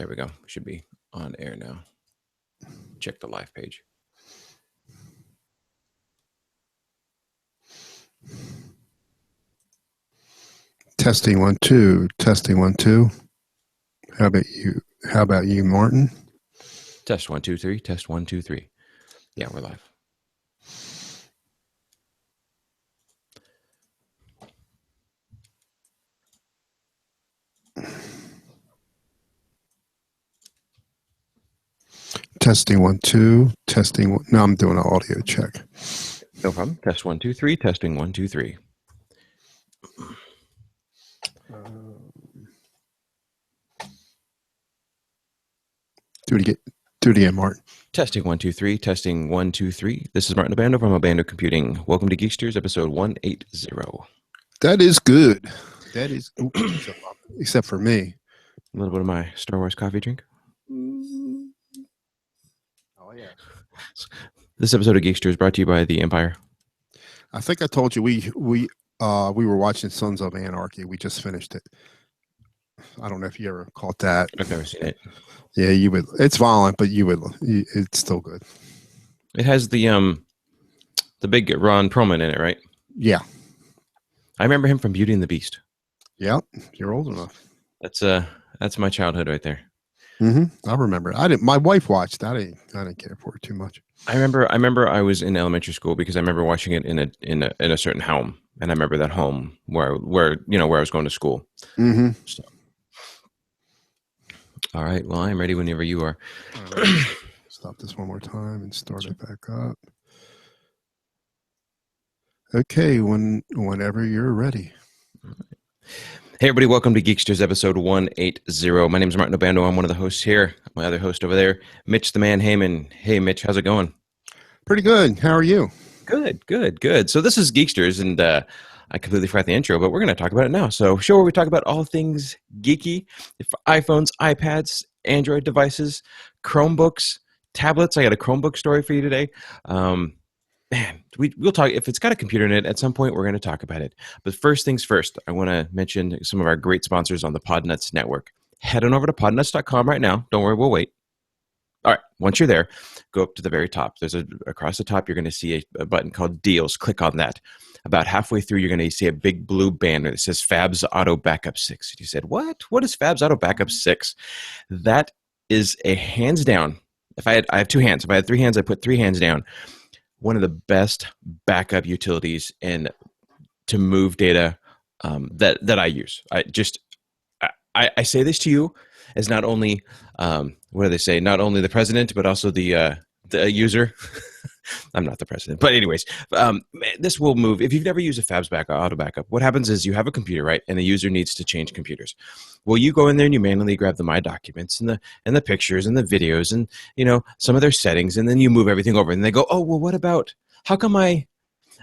There we go. Should be on air now. Check the live page. Testing 1 2. Testing 1 2. How about you? How about you, Martin? Test 1 2 3. Test 1 2 3. Yeah, we're live. Testing 1 2. Testing 1. No, I'm doing an audio check. No problem. Test 1 2 3. Testing 1 2 3. Do it again, Martin. Testing 1 2 3. Testing 1 2 3. This is Martin Abando from Abando Computing. Welcome to Geeksters, episode 180. That is good. That is, except for me. A little bit of my Star Wars coffee drink. Oh yeah. This episode of Geeksters is brought to you by The Empire. I think I told you we were watching Sons of Anarchy. We just finished it. I don't know if you ever caught that. I've never seen it. Yeah, you would. It's violent, but it's still good. It has the big Ron Perlman in it, right? Yeah. I remember him from Beauty and the Beast. Yeah, you're old enough. That's my childhood right there. Mm-hmm. I remember. I didn't. My wife watched. I didn't care for it too much. I remember I was in elementary school because I remember watching it in a certain home, and I remember that home where I was going to school. Mm-hmm. So. All right. Well, I'm ready whenever you are. Right. Stop this one more time and start it back up. Okay, whenever you're ready. Hey, everybody. Welcome to Geeksters, episode 180. My name is Martin Abando. I'm one of the hosts here. My other host over there, Mitch the Man Heyman. Hey, Mitch. How's it going? Pretty good. How are you? Good. So this is Geeksters, and I completely forgot the intro, but we're going to talk about it now. So show where we talk about all things geeky, iPhones, iPads, Android devices, Chromebooks, tablets. I got a Chromebook story for you today. We'll talk. If it's got a computer in it, at some point we're going to talk about it. But first things first, I want to mention some of our great sponsors on the Podnuts Network. Head on over to podnuts.com right now. Don't worry, we'll wait. All right, once you're there, go up to the very top. Across the top, you're going to see a button called Deals. Click on that. About halfway through, you're going to see a big blue banner that says Fabs Auto Backup 6. You said, what? What is Fabs Auto Backup 6? That is a hands down. I have two hands. If I had three hands, I put three hands down. One of the best backup utilities to move data that I use. I say this to you as not only what do they say? Not only the president, but also the user. I'm not the president, but anyways, this will move. If you've never used a Fabs Auto Backup, what happens is you have a computer, right, and the user needs to change computers. Well, you go in there and you manually grab the My Documents and the pictures and the videos and some of their settings, and then you move everything over. And they go, oh, well, what about? How come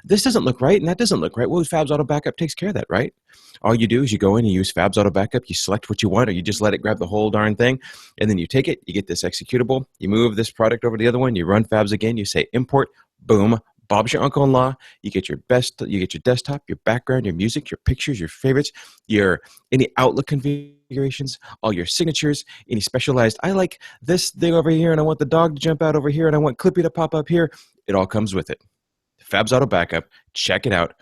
this doesn't look right and that doesn't look right? Well, Fabs Auto Backup takes care of that, right? All you do is you go in, you use Fabs Auto Backup, you select what you want, or you just let it grab the whole darn thing, and then you take it, you get this executable, you move this product over to the other one, you run Fabs again, you say import, boom, Bob's your uncle-in-law, you get your desktop, your background, your music, your pictures, your favorites, any Outlook configurations, all your signatures, any specialized, I like this thing over here, and I want the dog to jump out over here, and I want Clippy to pop up here. It all comes with it. Fabs Auto Backup, check it out.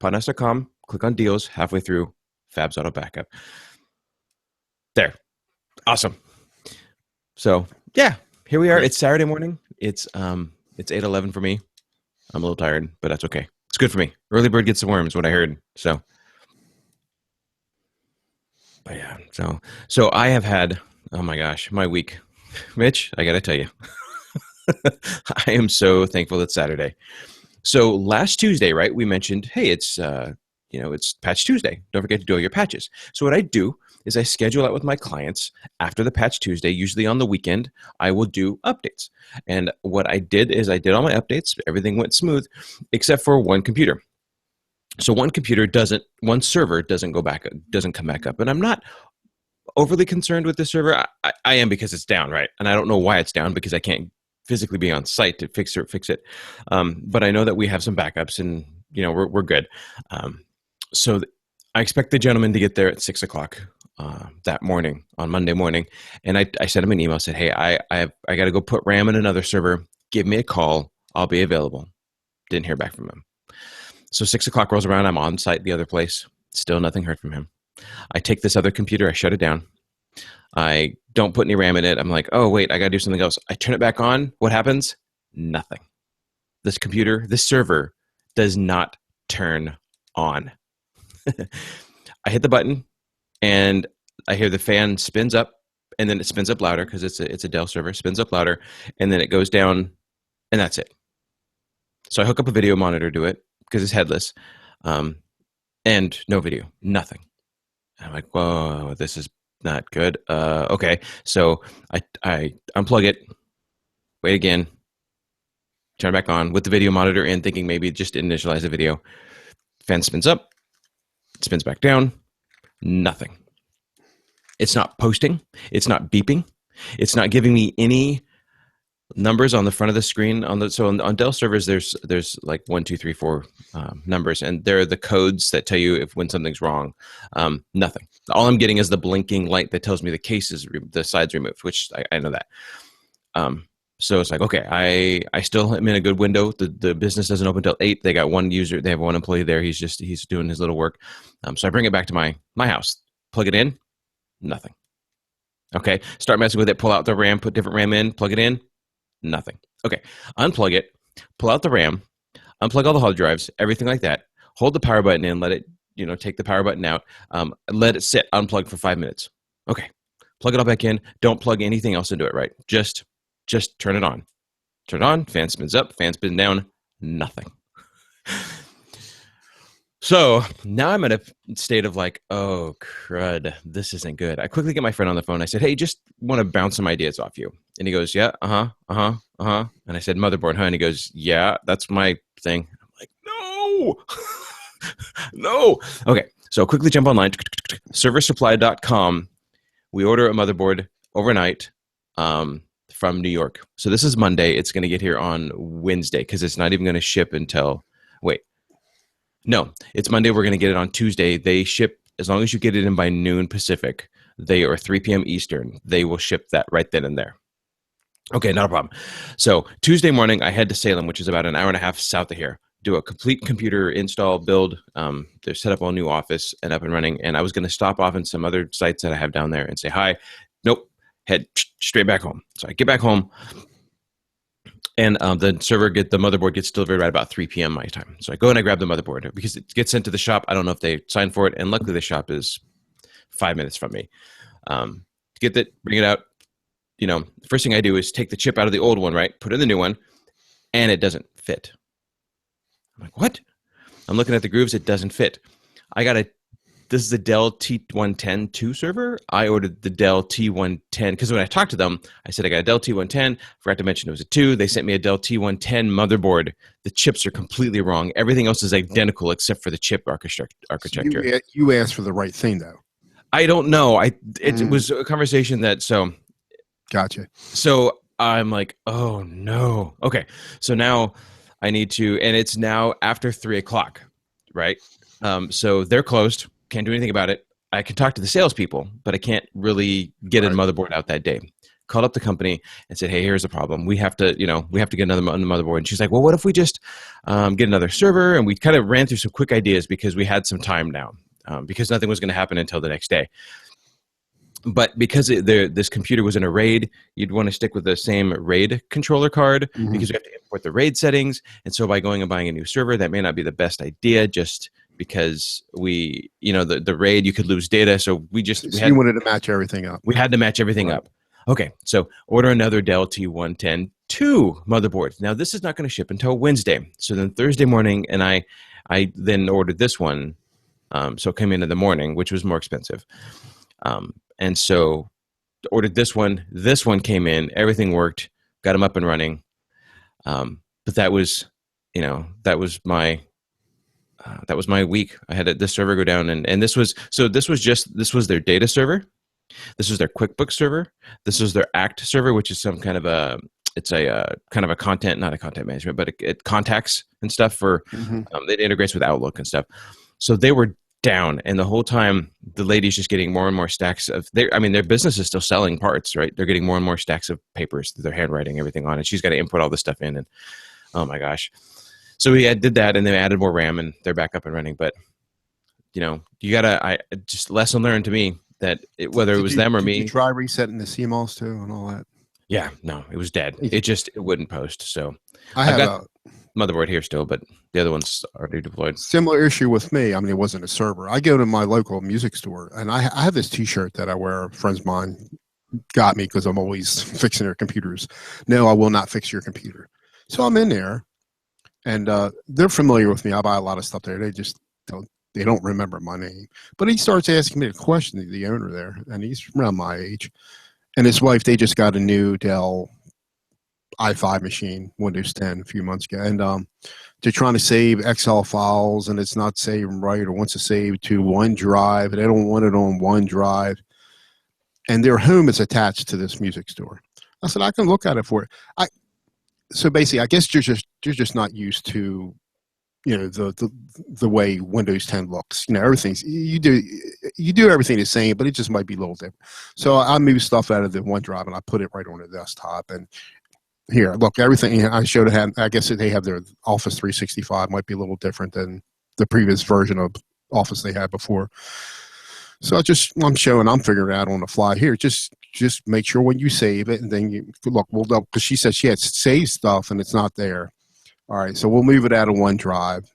Podnuts.com, click on deals, halfway through, Fabs Auto Backup. There. Awesome. So, yeah, here we are. It's Saturday morning. It's 8:11 for me. I'm a little tired, but that's okay. It's good for me. Early bird gets the worm is what I heard. So, but yeah, so I have had, oh my gosh, my week. Mitch, I got to tell you, I am so thankful it's Saturday. So last Tuesday, right, we mentioned, hey, it's Patch Tuesday. Don't forget to do all your patches. So what I do is I schedule out with my clients after the Patch Tuesday, usually on the weekend, I will do updates. And what I did is I did all my updates. Everything went smooth except for one computer. So one server doesn't come back up. And I'm not overly concerned with the server. I am because it's down, right? And I don't know why it's down because I can't physically be on site to fix it. But I know that we have some backups and, we're good. So I expect the gentleman to get there at 6:00 that morning on Monday morning, and I sent him an email. Said, "Hey, I got to go put RAM in another server. Give me a call. I'll be available." Didn't hear back from him. So 6 o'clock rolls around. I'm on site at the other place. Still nothing heard from him. I take this other computer. I shut it down. I don't put any RAM in it. I'm like, oh wait, I got to do something else. I turn it back on. What happens? Nothing. This computer, this server, does not turn on. I hit the button, and I hear the fan spins up, and then it spins up louder because it's a Dell server. Spins up louder, and then it goes down, and that's it. So I hook up a video monitor to it because it's headless, and no video, nothing. I'm like, whoa, this is not good. Okay, so I unplug it, wait again, turn it back on with the video monitor in, thinking maybe just initialize the video. Fan spins up, spins back down, nothing. It's not posting. It's not beeping. It's not giving me any numbers on the front of the screen. On Dell servers, there's like 1, 2, 3, 4 numbers, and they're the codes that tell you when something's wrong. Nothing. All I'm getting is the blinking light that tells me the case is the side's removed, which I know that. So it's like, okay, I still am in a good window. The business doesn't open till 8. They got one user. They have one employee there. He's doing his little work. So I bring it back to my house, plug it in, nothing. Okay, start messing with it. Pull out the RAM, put different RAM in, plug it in, nothing. Okay, unplug it, pull out the RAM, unplug all the hard drives, everything like that. Hold the power button in, let it, take the power button out. Let it sit unplugged for 5 minutes. Okay, plug it all back in. Don't plug anything else into it, right? Just turn it on. Turn it on, fan spins up, fan spins down, nothing. So now I'm in a state of like, oh, crud, this isn't good. I quickly get my friend on the phone. I said, hey, just want to bounce some ideas off you. And he goes, yeah, And I said, motherboard, huh? And he goes, yeah, that's my thing. I'm like, no, no. Okay, so quickly jump online, serversupply.com. We order a motherboard overnight from New York. So this is Monday. It's going to get here on Wednesday because it's not even going to ship until, no, it's Monday. We're going to get it on Tuesday. They ship, as long as you get it in by noon Pacific, or 3 p.m. Eastern, they will ship that right then and there. Okay, not a problem. So Tuesday morning, I head to Salem, which is about an hour and a half south of here, do a complete computer install, build. They're set up a new office and up and running. And I was going to stop off in some other sites that I have down there and say hi. Nope, head straight back home. So I get back home. And the motherboard gets delivered right about 3 p.m. my time. So I go and I grab the motherboard because it gets sent to the shop. I don't know if they sign for it. And luckily the shop is 5 minutes from me. Get that, bring it out. The first thing I do is take the chip out of the old one, right? Put in the new one, and it doesn't fit. I'm like, what? I'm looking at the grooves. It doesn't fit. This is the Dell T110 2 server. I ordered the Dell T110 because when I talked to them, I said I got a Dell T110. Forgot to mention it was a 2. They sent me a Dell T110 motherboard. The chips are completely wrong. Everything else is identical except for the chip architecture. So you asked for the right thing, though. I don't know. It was a conversation that Gotcha. So I'm like, oh no. Okay, so now I need to, and it's now after 3 o'clock, right? So they're closed. Can't do anything about it. I can talk to the salespeople, but I can't really get a motherboard out that day. Called up the company and said, hey, here's a problem. We have to get another motherboard. And she's like, well, what if we just get another server? And we kind of ran through some quick ideas because we had some time now because nothing was going to happen until the next day. But because this computer was in a RAID, you'd want to stick with the same RAID controller card because you have to import the RAID settings. And so by going and buying a new server, that may not be the best idea just because the RAID, you could lose data. So you wanted to match everything up. We had to match everything up. Okay, so order another Dell T110 2 motherboard. Now, this is not going to ship until Wednesday. So then Thursday morning, and I then ordered this one. So it came in the morning, which was more expensive. And so ordered this one. This one came in. Everything worked. Got them up and running. But that was my week. I had this server go down, and this was their data server. This was their QuickBooks server. This was their Act server, which is some kind of kind of a content, not a content management, but it contacts and stuff for it integrates with Outlook and stuff. So they were down, and the whole time the lady's just getting more and more stacks of their business is still selling parts, right? They're getting more and more stacks of papers that they're handwriting everything on, and she's got to input all this stuff in, and oh my gosh. So we did that, and then added more RAM, and they're back up and running. But you gotta, I just lesson learned to me that whether it was them or did me. you try resetting the CMOS too and all that? Yeah, no, it was dead. It wouldn't post. So I've got motherboard here still, but the other one's already deployed. Similar issue with me. I mean, it wasn't a server. I go to my local music store, and I have this T-shirt that I wear. Friends of mine got me because I'm always fixing their computers. No, I will not fix your computer. So I'm in there, and they're familiar with me. I buy a lot of stuff there. They don't remember my name. But he starts asking me a question, the owner there, and he's around my age. And his wife, they just got a new Dell i5 machine, Windows 10, a few months ago. And they're trying to save Excel files, and it's not saving right, or wants to save to OneDrive. They don't want it on OneDrive. And their home is attached to this music store. I said, I can look at it for it. So basically, I guess you're just not used to the way Windows 10 looks. Everything's you do everything the same, but it just might be a little different. So I moved stuff out of the OneDrive and I put it right on the desktop. And here, look, everything I showed it. I guess they have their Office 365 might be a little different than the previous version of Office they had before. So I'm figuring it out on the fly here. Just make sure when you save it, and then you look. Well, because she said she had saved stuff and it's not there. All right, so we'll move it out of OneDrive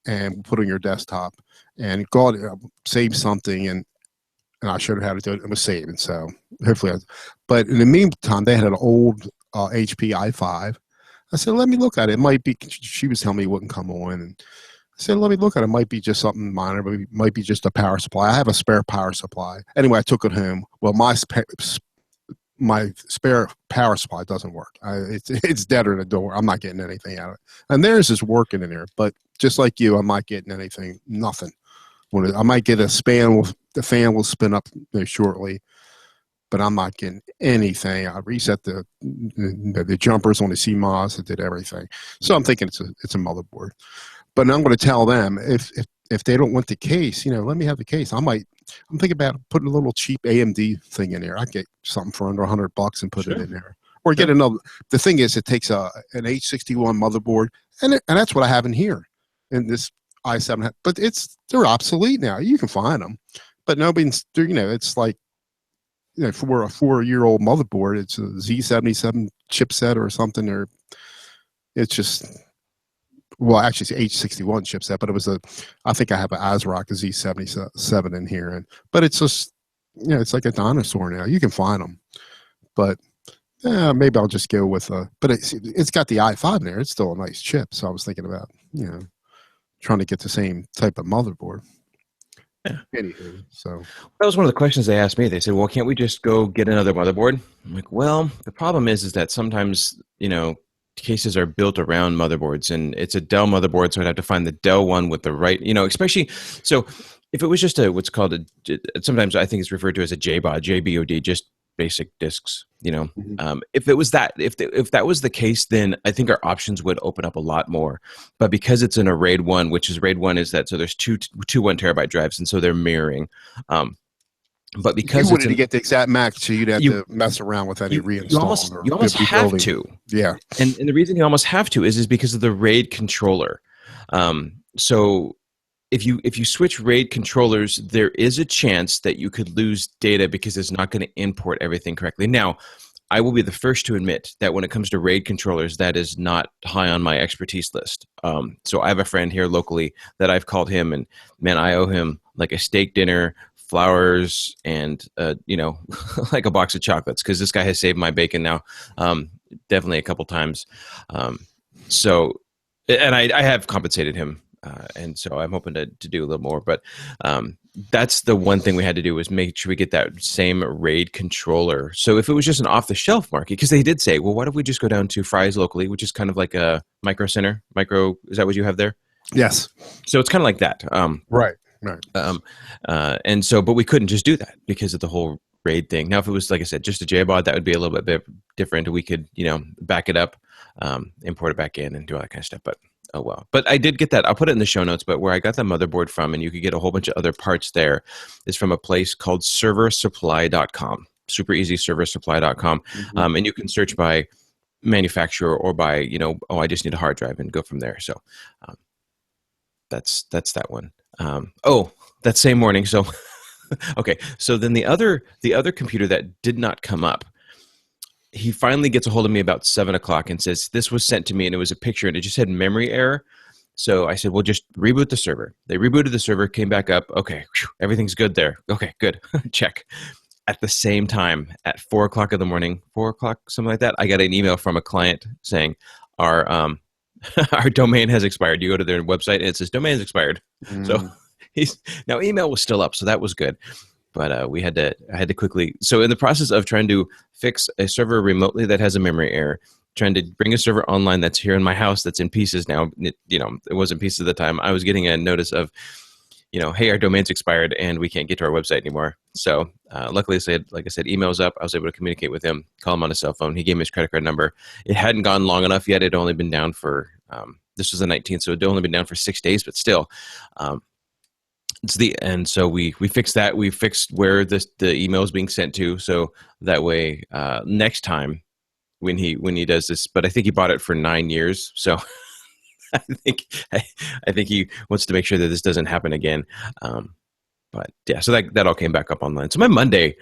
and put it on your desktop, and save something, and I showed her how to do it. It was saving, so hopefully. But in the meantime, they had an old HP i5. I said, let me look at it. It might be. She was telling me it wouldn't come on, and I said, let me look at it. It might be just something minor, but it might be just a power supply. I have a spare power supply. Anyway, I took it home. Well, my spare power supply doesn't work. It's dead in the door. I'm not getting anything out of it. And theirs is working in there, but just like you, I'm not getting anything. Nothing. I might get a span. The fan will spin up shortly, but I'm not getting anything. I reset the jumpers on the CMOS. I did everything. So I'm thinking it's a motherboard. But I'm going to tell them if they don't want the case, let me have the case. I'm thinking about putting a little cheap AMD thing in there. I get something for under $100 and put it in there, or get another. The thing is, it takes an H61 motherboard, and that's what I have in here in this i7. But they're obsolete now. You can find them, but nobody's. It's like for a 4-year-old motherboard, it's a Z77 chipset or something, or it's just. Well, actually, it's H61 chipset, but I think I have an ASRock Z77 in here, but it's just, it's like a dinosaur now. You can find them, but maybe I'll just go with but it's got the i5 in there. It's still a nice chip, so I was thinking about, trying to get the same type of motherboard. Yeah. Anywho, so that was one of the questions they asked me. They said, well, can't we just go get another motherboard? I'm like, well, the problem is that sometimes, cases are built around motherboards, and it's a Dell motherboard, so I'd have to find the Dell one with the right, especially, so if it was just what's called sometimes I think it's referred to as a JBOD, just basic disks, if it was that, if that was the case, then I think our options would open up a lot more. But because it's in a RAID 1, which is RAID 1 is that, so there's two 1 terabyte drives, and so they're mirroring. But because you wanted to get the exact max, so you'd have to mess around with any reinstall. You almost have to. Yeah. And the reason you almost have to is because of the RAID controller. So if you switch RAID controllers, there is a chance that you could lose data because it's not going to import everything correctly. Now, I will be the first to admit that when it comes to RAID controllers, that is not high on my expertise list. So I have a friend here locally that I've called him, and man, I owe him like a steak dinner, flowers, and like a box of chocolates, because this guy has saved my bacon now, definitely a couple times. So, and I have compensated him, and so I'm hoping to do a little more. But that's the one thing we had to do, was make sure we get that same RAID controller. So if it was just an off-the-shelf market, because they did say, well, why don't we just go down to Fry's locally, which is kind of like a Micro Center. Is that what you have there? Yes. So it's kind of like that. Right. Right. And so, but we couldn't just do that because of the whole RAID thing. Now, if it was, like I said, just a JBOD, that would be a little bit different. We could, back it up, import it back in, and do all that kind of stuff. But Oh, well. But I did get that. I'll put it in the show notes. But where I got the motherboard from, and you could get a whole bunch of other parts there, is from a place called serversupply.com. Super easy, serversupply.com. Mm-hmm. And you can search by manufacturer or by, oh, I just need a hard drive and go from there. So um, that's that one. That same morning. So, okay. So then the other computer that did not come up, he finally gets a hold of me about 7 o'clock and says, this was sent to me, and it was a picture, and it just had memory error. So I said, well, just reboot the server. They rebooted the server, came back up. Okay, whew, everything's good there. Okay, good. Check. At the same time, at 4 o'clock in the morning, 4 o'clock, something like that, I got an email from a client saying, our our domain has expired. You go to their website, and it says domain's expired. So now email was still up, so that was good. But I had to quickly. So in the process of trying to fix a server remotely that has a memory error, trying to bring a server online that's here in my house that's in pieces now. It wasn't pieces at the time. I was getting a notice of, hey, our domain's expired and we can't get to our website anymore. So luckily, like I said, email's up. I was able to communicate with him, call him on his cell phone. He gave me his credit card number. It hadn't gone long enough yet. It had only been down for this was the 19th, so it had only been down for 6 days, but still. And so we fixed that. We fixed where the email is being sent to, so that way next time when he does this. But I think he bought it for 9 years, so I think he wants to make sure that this doesn't happen again. But yeah, so that all came back up online. So my Monday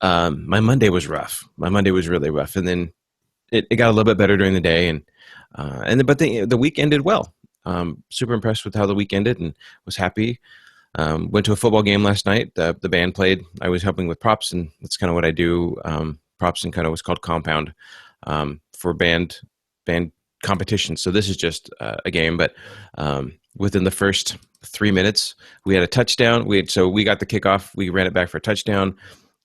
was rough. My Monday was really rough, and then it got a little bit better during the day, but the week ended well. Super impressed with how the week ended, and was happy. Went to a football game last night. The band played. I was helping with props, and that's kind of what I do. Props and kind of what's called compound for band competition. So this is just a game, but within the first 3 minutes, we had a touchdown. We got the kickoff. We ran it back for a touchdown.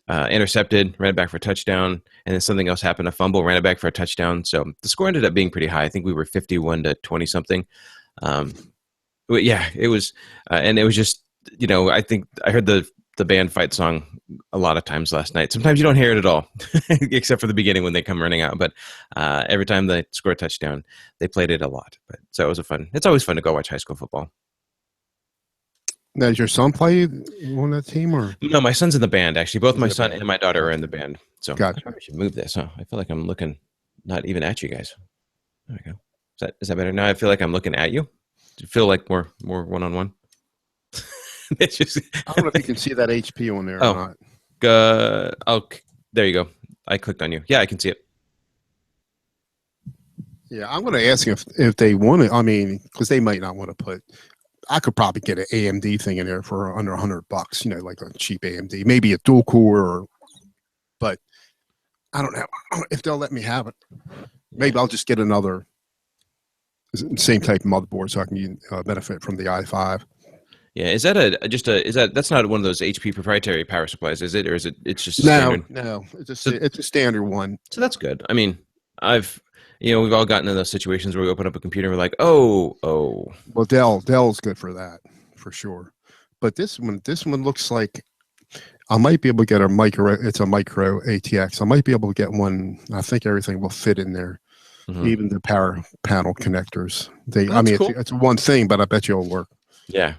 Intercepted, ran it back for a touchdown, and then something else happened. A fumble, ran it back for a touchdown. So the score ended up being pretty high. I think we were 51-20 something. But yeah, it was, and it was just. I think I heard the band fight song a lot of times last night. Sometimes you don't hear it at all, except for the beginning when they come running out. But every time they score a touchdown, they played it a lot. So it was it's always fun to go watch high school football. Now, does your son play on that team, or? No, my son's in the band, actually. Both my son and my daughter are in the band. So gotcha. I should move this. Huh? I feel like I'm looking not even at you guys. There we go. Is that better? Now I feel like I'm looking at you. Do you feel like more one-on-one? It's just I don't know if you can see that HP on there or not. There you go. I clicked on you. Yeah, I can see it. Yeah, I'm going to ask if they want to. I mean, because they might not want to put. I could probably get an AMD thing in there for under $100. Like a cheap AMD, maybe a dual core. But I don't know if they'll let me have it. Maybe I'll just get another same type of motherboard so I can benefit from the i5. Yeah, is that that's not one of those HP proprietary power supplies, is it? Or is it, it's just standard? No, it's a standard one. So that's good. I mean, we've all gotten in those situations where we open up a computer and we're like, oh. Well, Dell's good for that, for sure. But this one looks like I might be able to get it's a micro ATX. I might be able to get one. I think everything will fit in there. Mm-hmm. Even the power panel connectors. Cool. It's one thing, but I bet you it'll work. Yeah.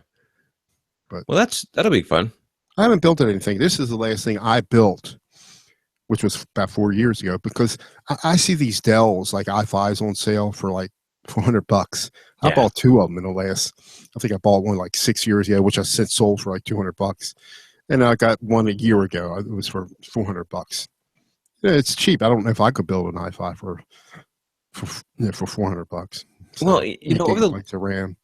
Well, that'll be fun. I haven't built anything. This is the last thing I built, which was about 4 years ago, because I see these Dells like i5s on sale for like $400. I bought two of them in the last. I think I bought one like 6 years ago, which I since sold for like $200. And I got one a year ago. It was for $400. Yeah, it's cheap. I don't know if I could build an i5 for $400. So, well, over the RAM.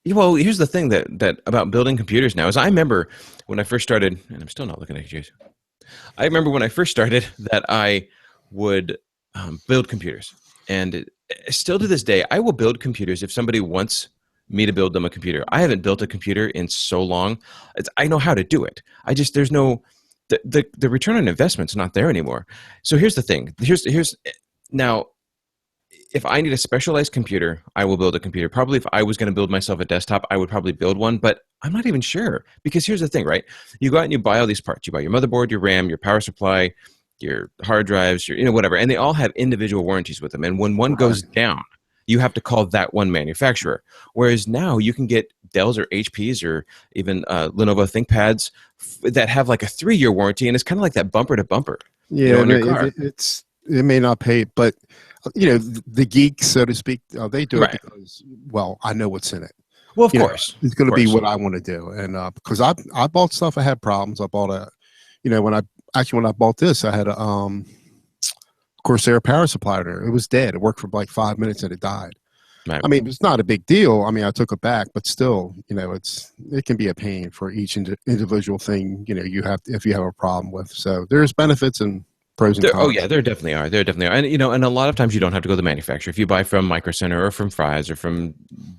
Well, here's the thing that about building computers now is I remember when I first started, and I'm still not looking at you. I remember when I first started that I would build computers, and still to this day, I will build computers if somebody wants me to build them a computer. I haven't built a computer in so long. I know how to do it. There's no the return on investment's not there anymore. So here's the thing. Here's now. If I need a specialized computer, I will build a computer. Probably if I was going to build myself a desktop, I would probably build one, but I'm not even sure. Because here's the thing, right? You go out and you buy all these parts. You buy your motherboard, your RAM, your power supply, your hard drives, your whatever, and they all have individual warranties with them. And when one goes down, You have to call that one manufacturer. Whereas now you can get Dells or HPs or even Lenovo ThinkPads that have like a 3-year warranty, and it's kind of like that bumper to bumper, Yeah, on your car. it may not pay, but the geeks, so to speak, they do it Right. because, well, I know what's in it. Well, of You know, course. it's Of going to be course. what I want to do, and because I bought stuff, I had problems. I bought when I bought this, I had a Corsair power supply there. It was dead. It worked for like 5 minutes and it died. Right. I mean, it's not a big deal. I mean, I took it back, but still, it can be a pain for each individual thing. You have if you have a problem with. So there's benefits and pros and Oh yeah, cons. there definitely are. There definitely are, and and a lot of times you don't have to go to the manufacturer. If you buy from Micro Center or from Fry's or from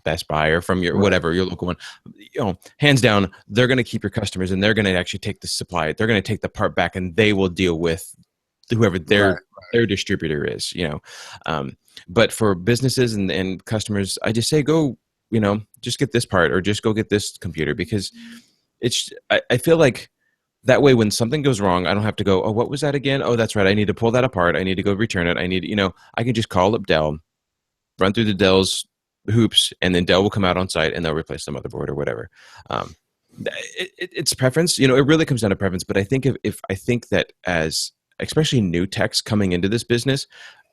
Best Buy or from your Right. whatever your local one, hands down, they're going to keep your customers and they're going to actually take the supply. They're going to take the part back and they will deal with whoever Right. their distributor is. Um, but for businesses and customers, I just say go. Just get this part or just go get this computer because I feel like that way when something goes wrong, I don't have to go, oh, what was that again? Oh, that's right. I need to pull that apart. I need to go return it. I need, I can just call up Dell, run through the Dell's hoops, and then Dell will come out on site and they'll replace the motherboard or whatever. Um, it's preference. It really comes down to preference. But I think if I think that as especially new techs coming into this business,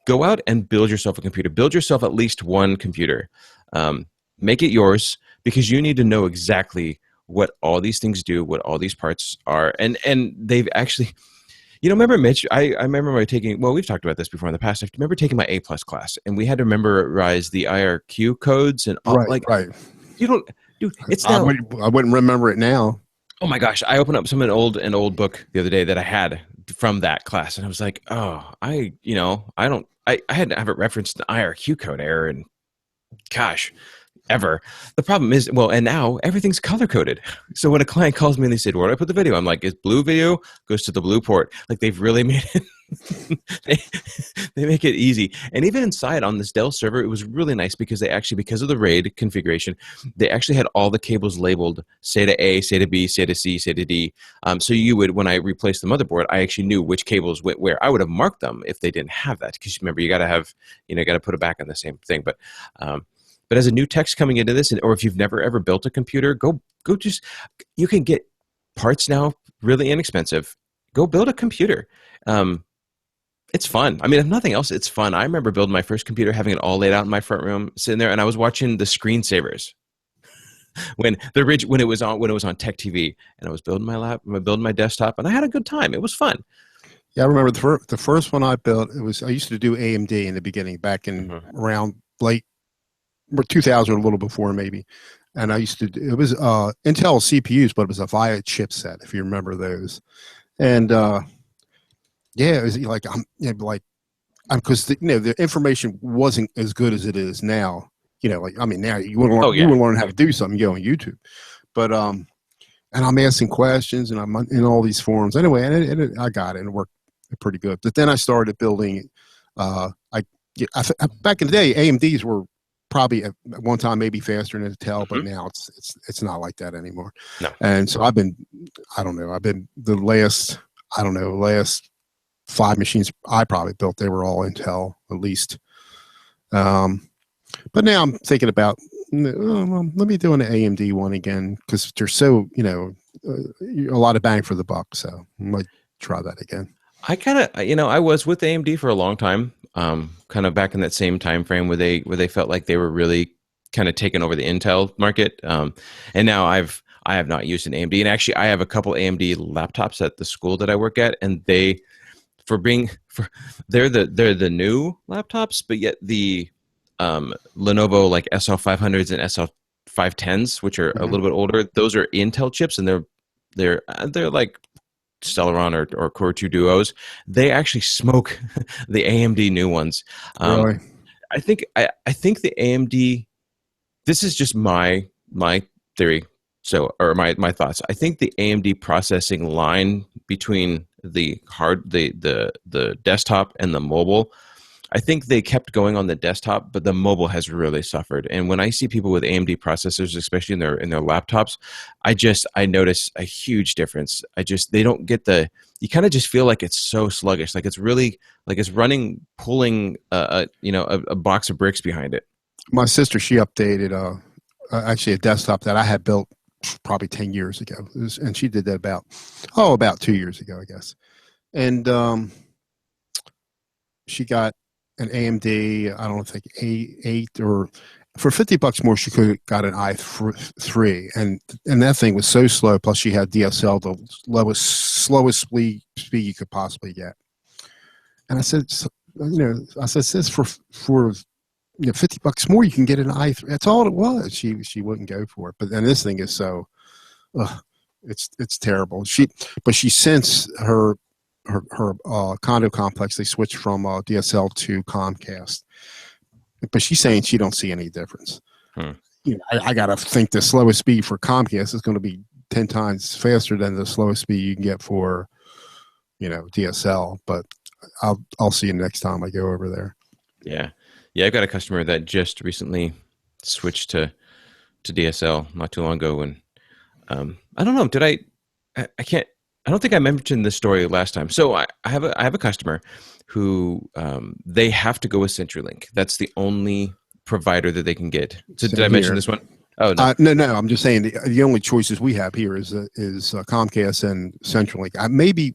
go out and build yourself a computer. Build yourself at least one computer. Make it yours because you need to know exactly what all these things do, what all these parts are, and they've actually, remember Mitch? I remember taking. Well, we've talked about this before in the past. I remember taking my A+ class, and we had to memorize the IRQ codes and all. Right. Like Right. you don't, dude. It's I now. would I wouldn't remember it now. Oh my gosh! I opened up an old book the other day that I had from that class, and I was like, oh, I don't. I had to have it referenced the IRQ code error, and gosh, ever. The problem is, well, and now everything's color coded. So when a client calls me and they say, "Where do I put the video?" I'm like, "It's blue video goes to the blue port." Like they've really made it. they, they make it easy. And even inside on this Dell server, it was really nice because they actually, because of the RAID configuration, they actually had all the cables labeled SATA A, SATA B, SATA C, SATA D. So you would, when I replaced the motherboard, I actually knew which cables went where. I would have marked them if they didn't have that because remember, you got to have, got to put it back on the same thing. But as a new tech's coming into this, or if you've never ever built a computer, go just, you can get parts now really inexpensive. Go build a computer. It's fun. I mean, if nothing else, it's fun. I remember building my first computer, having it all laid out in my front room, sitting there, and I was watching the screensavers when it was on Tech TV, and I was building building my desktop, and I had a good time. It was fun. Yeah, I remember the first one I built. I used to do AMD in the beginning, back in Mhm. around late 2000, a little before maybe. And it was Intel CPUs, but it was a VIA chipset, if you remember those. And yeah, it was like because the information wasn't as good as it is now. Like I mean, now Oh you yeah. would learn how to do something, you go on YouTube. But and I'm asking questions, and I'm in all these forums anyway, and I got it, and it worked pretty good. But then I started building. Back in the day, AMDs were probably at one time maybe faster than Intel, but Mhm. now it's not like that anymore. No. And so I don't know, I've been the last, I don't know, last 5 machines I probably built, they were all Intel at least. But now I'm thinking about, well, let me do an AMD one again because they're so, a lot of bang for the buck. So I might try that again. I kind of, I was with AMD for a long time, kind of back in that same time frame where they felt like they were really kind of taking over the Intel market. And now I have not used an AMD, and actually I have a couple AMD laptops at the school that I work at, and they're the new laptops, but yet the Lenovo like SL500s and SL510s, which are a Mhm. little bit older, those are Intel chips, and they're like Celeron or Core 2 Duos. They actually smoke the AMD new ones. Um, Really? I think the AMD. This is just my theory. So, or my thoughts. I think the AMD processing line between the desktop and the mobile, I think they kept going on the desktop, but the mobile has really suffered. And when I see people with AMD processors, especially in their laptops, I notice a huge difference. They don't get you kind of just feel like it's so sluggish, like it's really like it's pulling a box of bricks behind it. My sister, she updated actually a desktop that I had built probably 10 years ago. And she did that about 2 years ago, I guess. And she got an AMD, I don't think eight or for $50 more, she could have got an i3, and that thing was so slow. Plus, she had DSL, the slowest speed you could possibly get. And I said, sis, for $50 more, you can get an i3. That's all it was. She wouldn't go for it. But then this thing is so, it's terrible. But she since her condo complex, they switched from DSL to Comcast. But she's saying she don't see any difference. I got to think the slowest speed for Comcast is going to be 10 times faster than the slowest speed you can get for, DSL. But I'll see you next time I go over there. Yeah. I've got a customer that just recently switched to DSL not too long ago, and I don't know. Did I can't. I don't think I mentioned this story last time. So I have a customer who they have to go with CenturyLink. That's the only provider that they can get. So did I mention this one? Oh no. No. I'm just saying the only choices we have here is Comcast and CenturyLink. Maybe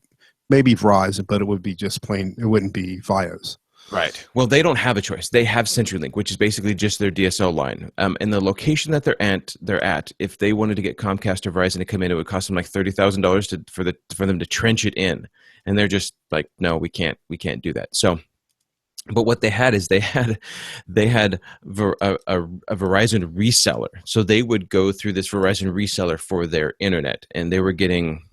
Verizon, but it would be just plain. It wouldn't be Fios. Right. Well, they don't have a choice. They have CenturyLink, which is basically just their DSL line. And the location that they're at, if they wanted to get Comcast or Verizon to come in, it would cost them like $30,000 for them to trench it in. And they're just like, no, we can't do that. So, but what they had is they had a Verizon reseller. So they would go through this Verizon reseller for their internet, and they were getting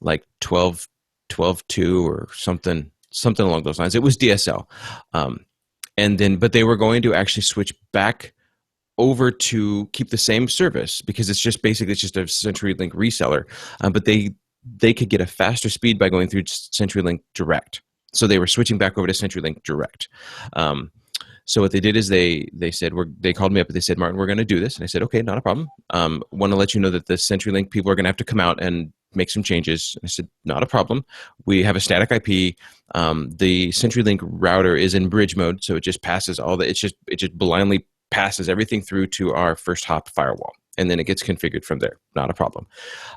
like 12.2 or something along those lines. It was DSL. But they were going to actually switch back over to keep the same service because it's just a CenturyLink reseller. But they could get a faster speed by going through CenturyLink Direct. So they were switching back over to CenturyLink Direct. So what they did is they called me up and they said, Martin, we're going to do this. And I said, okay, not a problem. Want to let you know that the CenturyLink people are going to have to come out and make some changes. I said, not a problem. We have a static IP. The CenturyLink router is in bridge mode, so it just passes it just blindly passes everything through to our first hop firewall, and then it gets configured from there. Not a problem.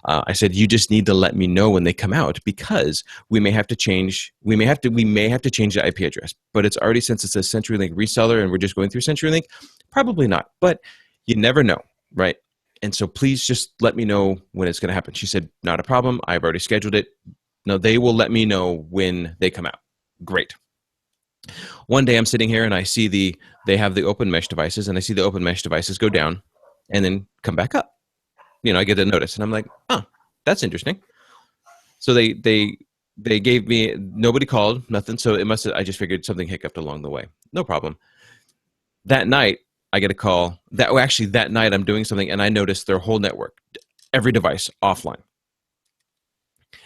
I said, you just need to let me know when they come out because we may have to change the IP address, but it's already, since it's a CenturyLink reseller and we're just going through CenturyLink, probably not, but you never know, right? And so please just let me know when it's going to happen. She said, not a problem. I've already scheduled it. No, they will let me know when they come out. Great. One day I'm sitting here and I see they have the open mesh devices, and I see the open mesh devices go down and then come back up. I get a notice and I'm like, oh, that's interesting. So they gave me, nobody called, nothing. So I just figured something hiccuped along the way. No problem. That night, I get a call that night I'm doing something and I noticed their whole network, every device offline.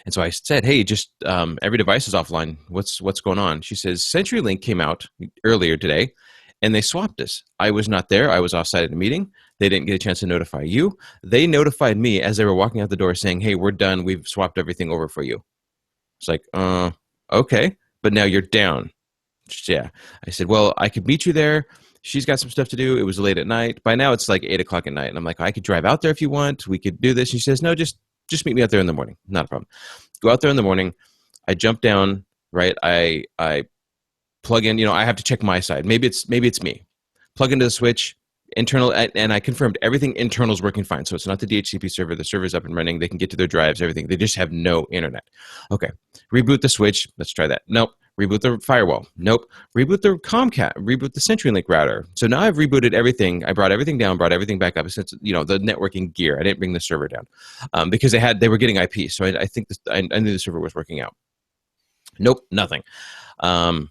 And so I said, hey, just every device is offline. What's going on? She says, CenturyLink came out earlier today and they swapped us. I was not there. I was offsite at a meeting. They didn't get a chance to notify you. They notified me as they were walking out the door saying, hey, we're done. We've swapped everything over for you. It's like, okay, but now you're down. Yeah. I said, well, I could meet you there. She's got some stuff to do. It was late at night. By now it's like 8 o'clock at night. And I'm like, I could drive out there if you want. We could do this. She says, no, just meet me out there in the morning. Not a problem. Go out there in the morning. I jump down, right? I plug in, I have to check my side. Maybe it's me. Plug into the switch, internal, and I confirmed everything internal is working fine. So it's not the DHCP server. The server's up and running. They can get to their drives, everything. They just have no internet. Okay. Reboot the switch. Let's try that. Nope. Reboot the firewall. Nope. Reboot the Comcast. Reboot the CenturyLink router. So now I've rebooted everything. I brought everything down, brought everything back up. Since the networking gear, I didn't bring the server down because they were getting IP. So I think I knew the server was working out. Nope, nothing. And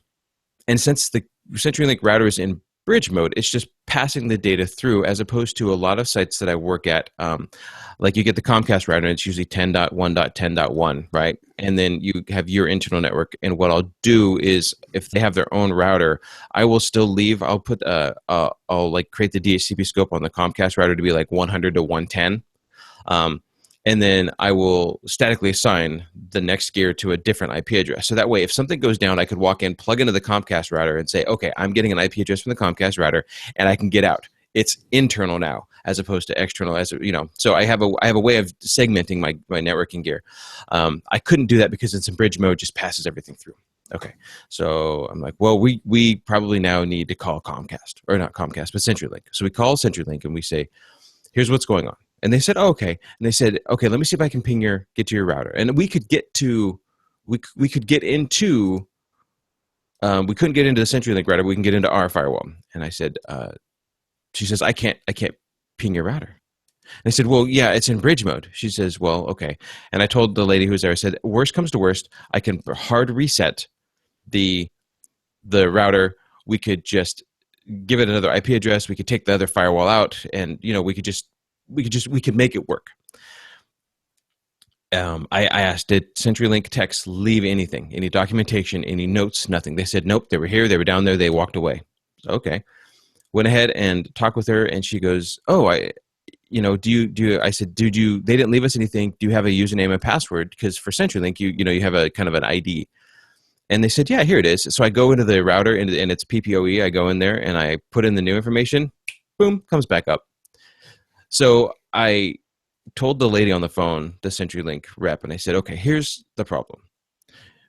since the CenturyLink router is in bridge mode, it's just passing the data through, as opposed to a lot of sites that I work at. Like you get the Comcast router, and it's usually 10.1.10.1, right? And then you have your internal network. And what I'll do is, if they have their own router, I will still leave. I'll put I'll like create the DHCP scope on the Comcast router to be like 100 to 110. and then I will statically assign the next gear to a different IP address. So that way, if something goes down, I could walk in, plug into the Comcast router, and say, okay, I'm getting an IP address from the Comcast router, and I can get out. It's internal now, as opposed to external. So I have a way of segmenting my networking gear. I couldn't do that because it's in bridge mode, just passes everything through. Okay, so I'm like, well, we probably now need to call Comcast, or not Comcast, but CenturyLink. So we call CenturyLink and we say, here's what's going on. And they said, oh, okay. And they said, okay, let me see if I can get to your router. And we could get to, we could get into, we couldn't get into the CenturyLink router. We can get into our firewall. And I said, she says, I can't ping your router. And I said, well, yeah, it's in bridge mode. She says, well, okay. And I told the lady who was there, I said, worst comes to worst, I can hard reset the router. We could just give it another IP address. We could take the other firewall out, and we could make it work. I asked, did CenturyLink techs leave anything, any documentation, any notes, nothing? They said, nope, they were here, they were down there, they walked away. So, okay. Went ahead and talked with her, and she goes, oh, I said, they didn't leave us anything. Do you have a username and password? Because for CenturyLink, you have a kind of an ID. And they said, yeah, here it is. So I go into the router, and it's PPOE. I go in there, and I put in the new information. Boom, comes back up. So I told the lady on the phone, the CenturyLink rep, and I said, okay, here's the problem.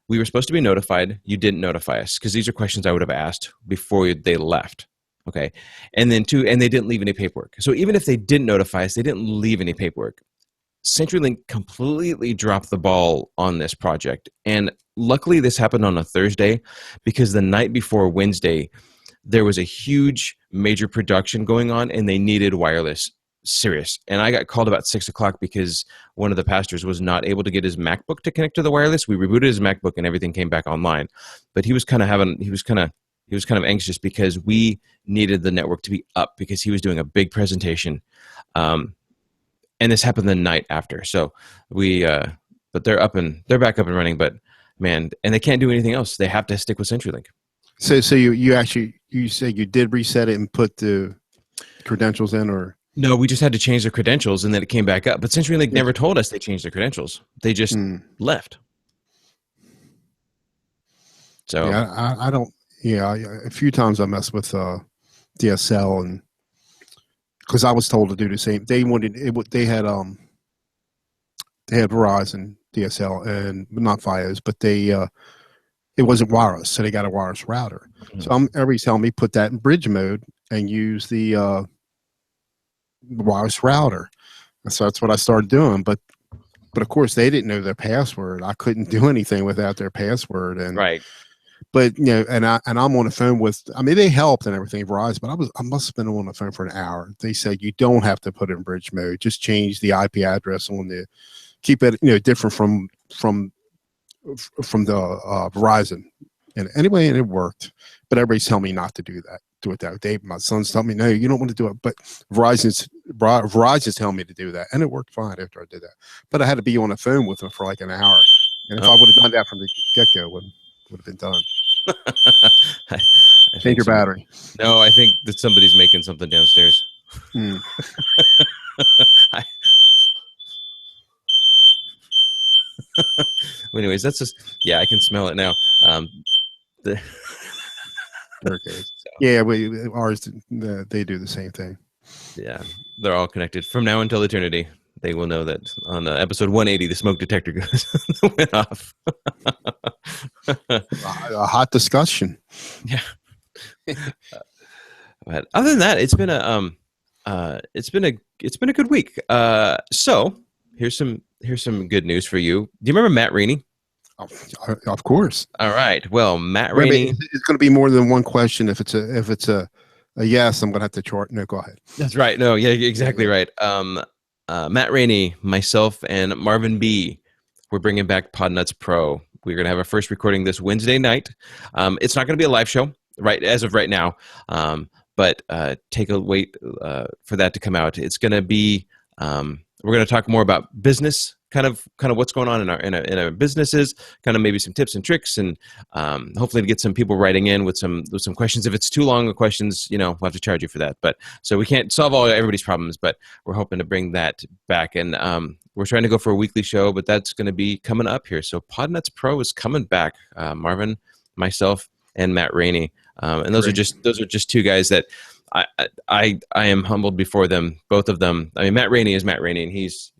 We were supposed to be notified. You didn't notify us, because these are questions I would have asked before they left. Okay. And then and they didn't leave any paperwork. So even if they didn't notify us, they didn't leave any paperwork. CenturyLink completely dropped the ball on this project. And luckily this happened on a Thursday, because the night before Wednesday, there was a huge major production going on, and they needed wireless serious. And I got called about 6 o'clock because one of the pastors was not able to get his MacBook to connect to the wireless. We rebooted his MacBook and everything came back online. But he was kind of anxious because we needed the network to be up, because he was doing a big presentation. And this happened the night after. So but they're back up and running, but man, and they can't do anything else. They have to stick with CenturyLink. So you say you did reset it and put the credentials in, or? No, we just had to change the credentials, and then it came back up. But CenturyLink never told us they changed their credentials. They just left. So yeah, I don't. Yeah, a few times I messed with DSL, and because I was told to do the same. They wanted it. They had Verizon DSL and not Fios, but it wasn't wireless, so they got a wireless router. Mm-hmm. So everybody's telling me put that in bridge mode and use the wireless router. And so that's what I started doing. But of course they didn't know their password. I couldn't do anything without their password. And right. But and I'm on the phone with. I mean, they helped and everything, Verizon. But I must have been on the phone for an hour. They said you don't have to put it in bridge mode. Just change the IP address on the. Keep it different from the Verizon. And anyway, and it worked. But everybody's telling me not to do that. Do it that way. My son's telling me no, you don't want to do it. But Verizon's telling me to do that, and it worked fine after I did that. But I had to be on the phone with them for like an hour. And if I would have done that from the get-go, would have been done. I Change your battery. No, I think that somebody's making something downstairs. Anyways, that's just I can smell it now. Okay. So. Yeah, ours they do the same thing. Yeah, they're all connected from now until eternity. They will know that on episode 180, the smoke detector went off. A hot discussion. Yeah. But other than that, it's been a good week. So here's some good news for you. Do you remember Matt Rainey? Of course. All right. Well, Matt Rainey. It's going to be more than one question. If it's a yes, I'm going to have to chart. No, go ahead. That's right. No, yeah, exactly right. Matt Rainey, myself, and Marvin B. We're bringing back Podnuts Pro. We're going to have our first recording this Wednesday night. It's not going to be a live show as of right now, but take a wait for that to come out. It's going to be. We're going to talk more about business, kind of what's going on in our businesses, kind of maybe some tips and tricks, and hopefully to get some people writing in with some questions. If it's too long of questions, we'll have to charge you for that. But so we can't solve everybody's problems, but we're hoping to bring that back. And we're trying to go for a weekly show, but that's going to be coming up here. So Podnuts Pro is coming back. Marvin, myself, and Matt Rainey, and those are just two guys that I am humbled before them, both of them. I mean, Matt Rainey is Matt Rainey, and he's,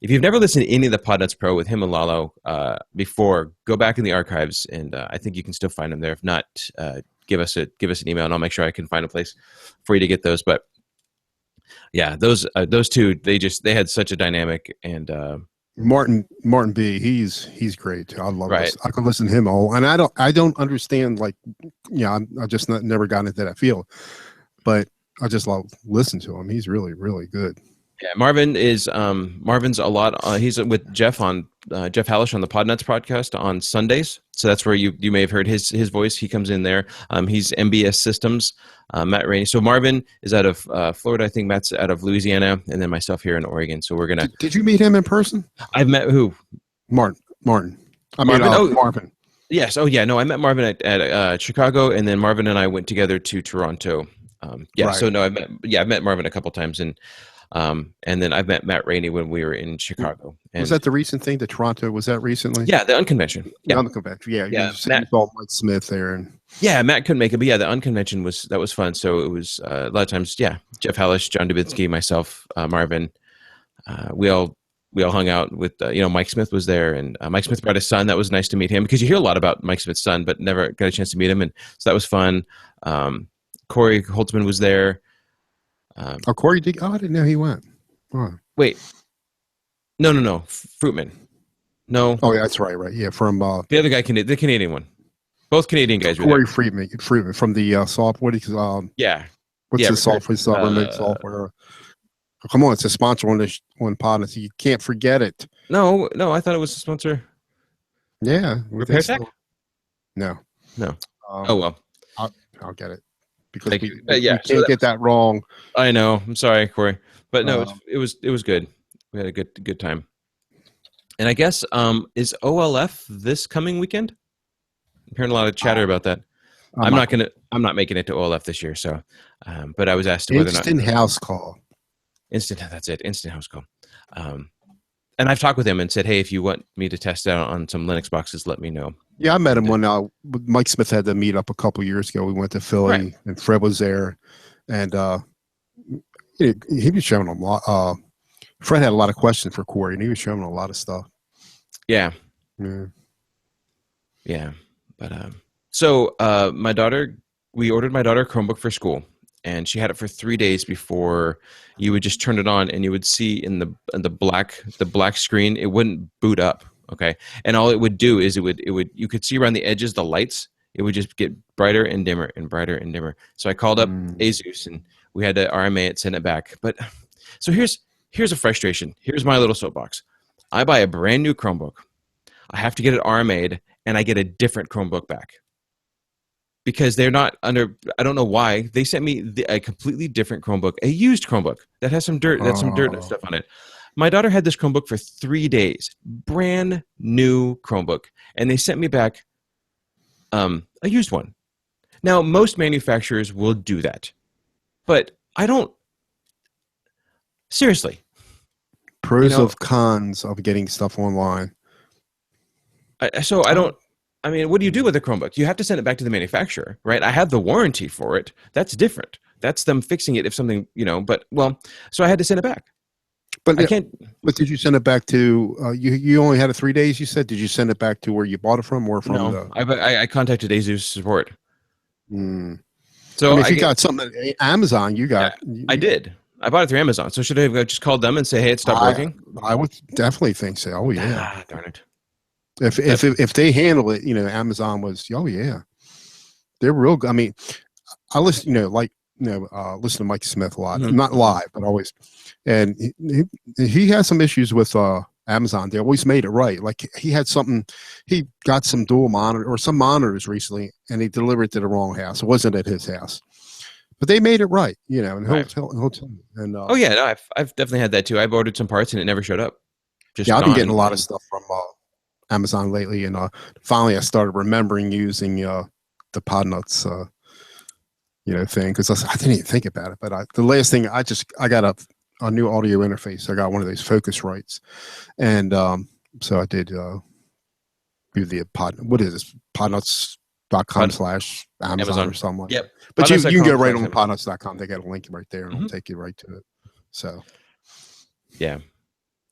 if you've never listened to any of the Podnuts Pro with him and Lalo before, go back in the archives, and I think you can still find them there. If not, give us an email, and I'll make sure I can find a place for you to get those. But yeah, those two, they had such a dynamic. And Martin B, he's great. I love this. I can listen to him all, and I don't understand, like, I just never got into that field, but I just love listening to him. He's really, really good. Yeah, Marvin's a lot. He's with Jeff on Jeff Hallish on the Podnuts podcast on Sundays. So that's where you may have heard his voice. He comes in there. He's MBS Systems, Matt Rainey. So Marvin is out of Florida. I think Matt's out of Louisiana, and then myself here in Oregon. So we're gonna. Did you meet him in person? I've met who? Martin. Marvin. Marvin. Yes. Oh yeah. No, I met Marvin at Chicago, and then Marvin and I went together to Toronto. Right. So no, I've met Marvin a couple times, and then I've met Matt Rainey when we were in Chicago. And was that the recent thing? The Toronto, was that recently? Yeah, the Unconvention. Yeah, the Unconvention. Yeah, you saw Mike Smith there, and Matt couldn't make it, but yeah, the Unconvention was fun. So it was a lot of times, Jeff Hallish, John Dubinsky, myself, Marvin, we all hung out with Mike Smith was there, and Mike Smith brought his son. That was nice to meet him, because you hear a lot about Mike Smith's son, but never got a chance to meet him, and so that was fun. Corey Holtzman was there. Corey did. Oh, I didn't know he went. Oh. Wait, no, Fruitman. No. Oh, yeah, that's right. Yeah, from the other guy, the Canadian one. Both Canadian guys were Corey there. Friedman from the software. What's the software? Remote software. Oh, come on, it's a sponsor on Pod, so you can't forget it. No, I thought it was a sponsor. Yeah, Repair Tech? No. Oh well, I'll get it. Because we can't get that wrong. I know. I'm sorry, Corey, but no, it was good. We had a good time. And I guess is OLF this coming weekend? I'm hearing a lot of chatter about that. I'm not making it to OLF this year. So, but I was asked whether or not Instant house call. That's it. Instant house call. And I've talked with him and said, hey, if you want me to test out on some Linux boxes, let me know. Yeah, I met him when Mike Smith had to meet up a couple years ago. We went to Philly, and Fred was there, and he was showing him a lot. Fred had a lot of questions for Corey, and he was showing him a lot of stuff. Yeah. But so we ordered my daughter a Chromebook for school, and she had it for 3 days before you would just turn it on, and you would see in the black screen, it wouldn't boot up. Okay. And all it would do is you could see around the edges, the lights, it would just get brighter and dimmer and brighter and dimmer. So I called up Asus, and we had to RMA it, send it back. But so here's a frustration. Here's my little soapbox. I buy a brand new Chromebook. I have to get it RMA'd, and I get a different Chromebook back. Because they're not under, I don't know why, they sent me a completely different Chromebook, a used Chromebook that has some dirt, and stuff on it. My daughter had this Chromebook for 3 days, brand new Chromebook, and they sent me back a used one. Now, most manufacturers will do that, but I don't. Seriously. Pros of cons of getting stuff online. I mean, what do you do with a Chromebook? You have to send it back to the manufacturer, right? I have the warranty for it. That's different. That's them fixing it if something, so I had to send it back. But I can't. But did you send it back to? You only had it 3 days. You said. Did you send it back to where you bought it from, or from? No, I contacted Asus support. So if you got something at Amazon, you got. Yeah, I did. I bought it through Amazon. So should I have just called them and say, "Hey, it stopped working"? I would definitely think so. Oh yeah. Darn it. If they handle it, Amazon was. Oh yeah. They're real. I mean, I listen. Listen to Mike Smith a lot. Not live, but always. And he has some issues with Amazon. They always made it right. Like he had something, he got some dual monitor or some monitors recently, and he delivered it to the wrong house. It wasn't at his house, but they made it right. And he'll tell me. And I've definitely had that too. I've ordered some parts and it never showed up. I've been getting a lot of stuff from Amazon lately, and finally I started remembering using the Podnuts thing, because I didn't even think about it. But the last thing I got a new audio interface. I got one of those Focusrites, and so I did do the pod. What is this? Podnuts.com Pod, slash Amazon or Amazon. something like that. Yep. But you can go right on Podnuts.com/Amazon. podnuts.com. They got a link right there, and it'll take you right to it. So Yeah.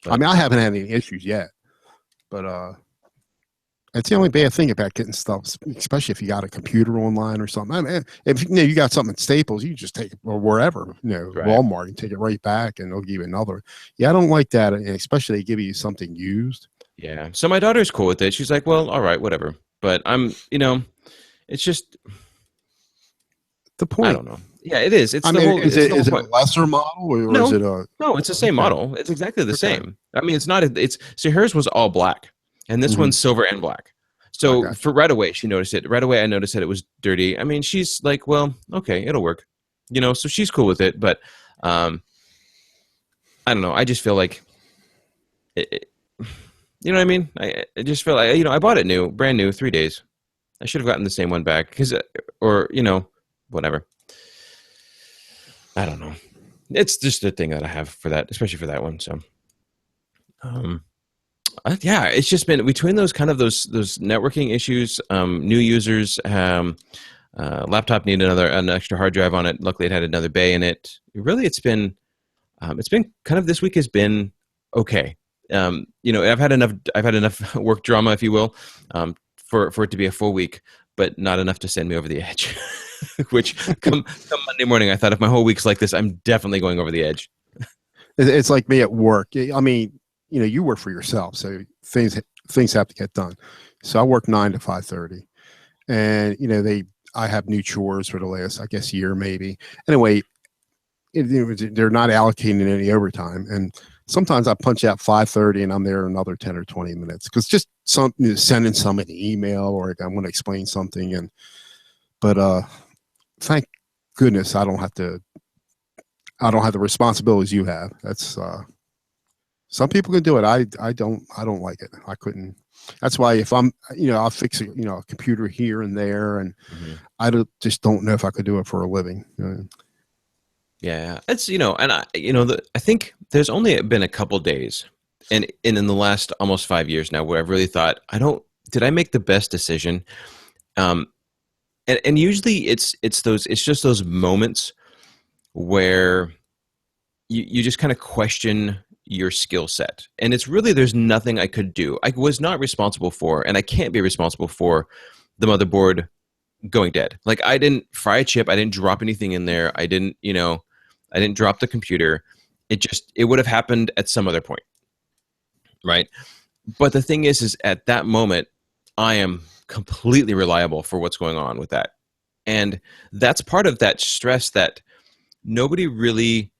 I mean, I haven't had any issues yet, but it's the only bad thing about getting stuff, especially if you got a computer online or something. I mean, if you got something at Staples, you just take it, or wherever, Right. Walmart, and take it right back, and they'll give you another. Yeah, I don't like that, and especially they give you something used. Yeah. So my daughter's cool with it. She's like, well, all right, whatever. But it's just, The I point. don't know. Yeah, it is. It's I the mean, whole. is It's it the whole is it a point. lesser model, or is No, it a no, it's the same okay? model. It's exactly the Okay. same. I mean, it's not. It's see, hers was all black, and this Hmm. one's silver and black. I So got for you. right away, she noticed it. Right away, I noticed that it was dirty. I mean, she's like, well, okay, it'll work. So she's cool with it. But um, I don't know. I just feel like, you know what I mean? I just feel like, I bought it new, brand new, 3 days. I should have gotten the same one back or whatever. I don't know. It's just a thing that I have for that, especially for that one. So, yeah, it's just been between those those networking issues, new users, laptop needed an extra hard drive on it. Luckily, it had another bay in it. Really, it's been kind of this week has been okay. I've had enough work drama, if you will, for it to be a full week, but not enough to send me over the edge. Which come Monday morning, I thought if my whole week's like this, I'm definitely going over the edge. It's like me at work. I mean, you work for yourself, so things have to get done. So I work 9 to 5:30, and I have new chores for the last, I guess, year maybe. Anyway, they're not allocating any overtime, and sometimes I punch out 5:30 and I'm there another 10 or 20 minutes because just sending somebody an email or I want to explain something. But thank goodness I don't have the responsibilities you have. That's some people can do it. I don't like it. I couldn't. That's why if I'm, I'll fix a computer here and there, and I just don't know if I could do it for a living. Yeah, it's and I think there's only been a couple days, and in the last almost 5 years now, where I've really thought, did I make the best decision? And usually it's just those moments where you just kind of question your skill set, and it's really there's nothing I could do. I was not responsible for, and I can't be responsible for the motherboard going dead. Like I didn't fry a chip, I didn't drop anything in there, I didn't drop the computer. It would have happened at some other point, right? But the thing is at that moment, I am completely reliable for what's going on with that. And that's part of that stress that nobody really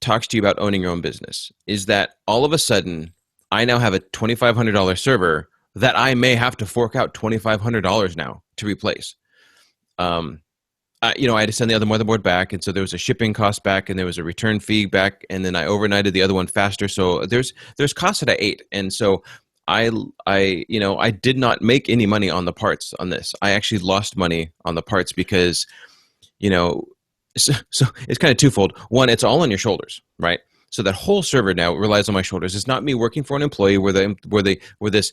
talks to you about owning your own business, is that all of a sudden I now have a $2,500 server that I may have to fork out $2,500 now to replace. I had to send the other motherboard back, and so there was a shipping cost back, and there was a return fee back, and then I overnighted the other one faster. So there's costs that I ate, and so I did not make any money on the parts on this. I actually lost money on the parts because so it's kind of twofold. One, it's all on your shoulders, right? So that whole server now relies on my shoulders. It's not me working for an employee where this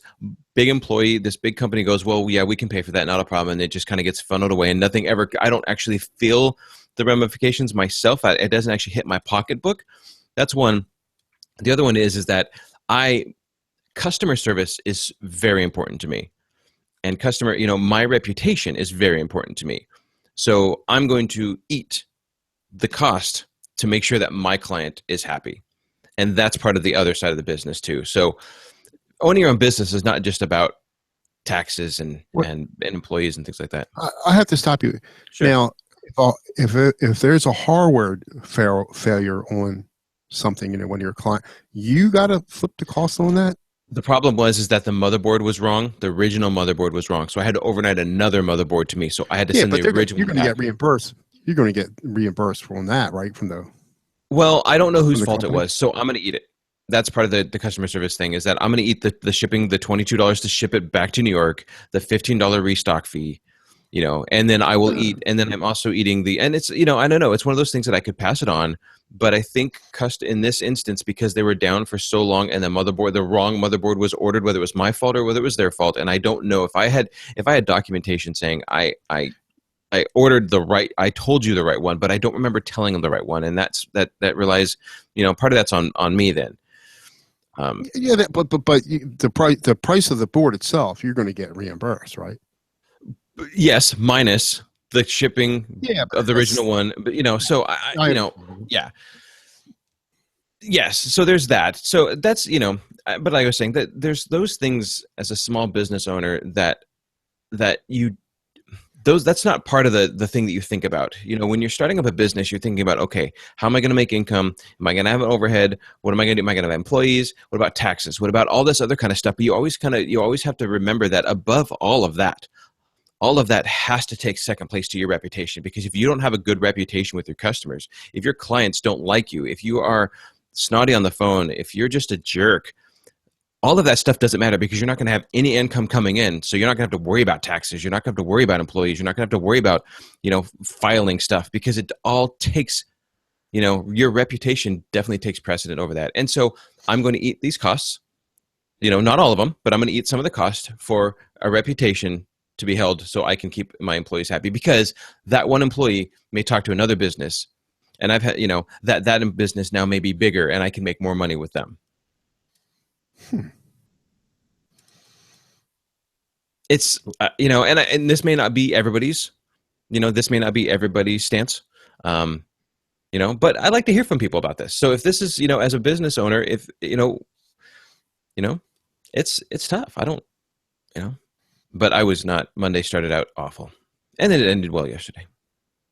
big employee, this big company goes, well, yeah, we can pay for that, not a problem, and it just kind of gets funneled away, and nothing ever. I don't actually feel the ramifications myself. It doesn't actually hit my pocketbook. That's one. The other one is that customer service is very important to me, and my reputation is very important to me. So I'm going to eat the cost to make sure that my client is happy. And that's part of the other side of the business too. So owning your own business is not just about taxes and employees and things like that. I have to stop you Sure. now. If there's a hardware failure on something, when you're a client, you got to flip the cost on that. The problem is that the motherboard was wrong. The original motherboard was wrong. So I had to overnight another motherboard to me. So I had to send the original you're going to back. get reimbursed. You're going to get reimbursed from that, right? Well, I don't know whose fault company? it was, so I'm going to eat it. That's part of the customer service thing, is that I'm going to eat the shipping, the $22 to ship it back to New York, the $15 restock fee, and then I will eat, and then I'm also eating and it's, I don't know, it's one of those things that I could pass it on, But I think in this instance, because they were down for so long and the wrong motherboard was ordered, whether it was my fault or whether it was their fault, and I don't know if I had documentation saying I ordered the right, I told you the right one, but I don't remember telling them the right one, and that relies, part of that's on me then. Yeah, but the price of the board itself, you're going to get reimbursed, right? Yes, minus the shipping Yeah, of the original one, but so yeah. Yes, so there's that. So that's but like I was saying, that there's those things as a small business owner that you that's not part of the thing that you think about. When you're starting up a business, you're thinking about, okay, how am I going to make income? Am I going to have an overhead? What am I going to do? Am I going to have employees? What about taxes? What about all this other kind of stuff? But you always have to remember that above all of that has to take second place to your reputation, because if you don't have a good reputation with your customers, if your clients don't like you, if you are snotty on the phone, if you're just a jerk, all of that stuff doesn't matter, because you're not going to have any income coming in. So you're not going to have to worry about taxes. You're not going to have to worry about employees. You're not going to have to worry about, filing stuff, because it all takes, your reputation definitely takes precedent over that. And so I'm going to eat these costs, not all of them, but I'm going to eat some of the cost for a reputation to be held, so I can keep my employees happy, because that one employee may talk to another business, and I've had, that business now may be bigger, and I can make more money with them. It's and this may not be everybody's, stance, but I like to hear from people about this. So if this is, as a business owner, if it's tough. I don't, but I was not. Monday started out awful, and then it ended well yesterday,